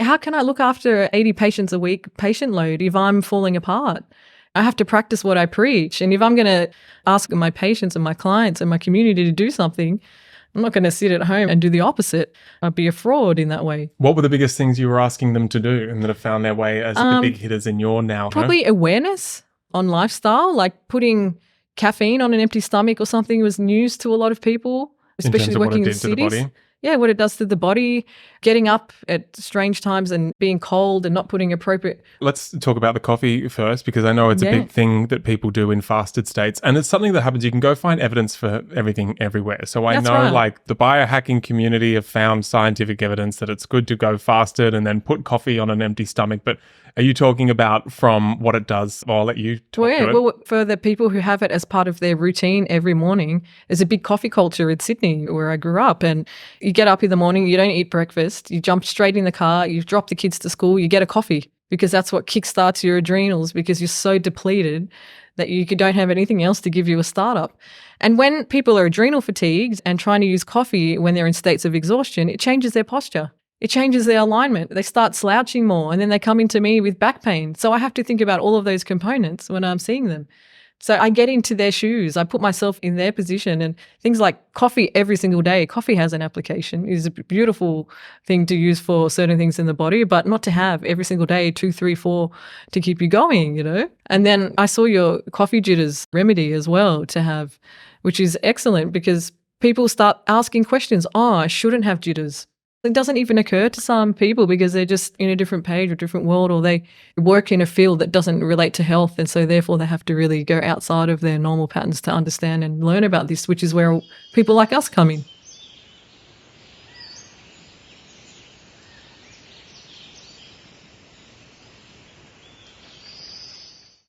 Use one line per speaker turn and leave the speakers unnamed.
how can I look after 80 patients a week patient load if I'm falling apart? I have to practice what I preach. And if I'm going to ask my patients and my clients and my community to do something, I'm not going to sit at home and do the opposite. I'd be a fraud in that way.
What were the biggest things you were asking them to do and that have found their way as the big hitters in your now?
Probably awareness on lifestyle, like putting caffeine on an empty stomach or something was news to a lot of people, especially working in cities. Yeah, what it does to the body, getting up at strange times and being cold and not putting appropriate...
Let's talk about the coffee first, because I know it's a big thing that people do in fasted states. And it's something that happens. You can go find evidence for everything everywhere. So I know like the biohacking community have found scientific evidence that it's good to go fasted and then put coffee on an empty stomach. But are you talking about from what it does? Well, I'll let you talk to it.
Well, for the people who have it as part of their routine every morning, there's a big coffee culture in Sydney where I grew up. And you get up in the morning, you don't eat breakfast, you jump straight in the car, you drop the kids to school, you get a coffee because that's what kickstarts your adrenals because you're so depleted that you don't have anything else to give you a startup. And when people are adrenal fatigued and trying to use coffee when they're in states of exhaustion, it changes their posture. It changes their alignment. They start slouching more and then they come into me with back pain. So I have to think about all of those components when I'm seeing them. So I get into their shoes. I put myself in their position and things like coffee every single day. Coffee has an application. It is a beautiful thing to use for certain things in the body, but not to have every single day, 2, 3, 4 to keep you going, you know? And then I saw your coffee jitters remedy as well to have, which is excellent because people start asking questions. Oh, I shouldn't have jitters. It doesn't even occur to some people because they're just in a different page or different world, or they work in a field that doesn't relate to health. And so therefore they have to really go outside of their normal patterns to understand and learn about this, which is where people like us come in.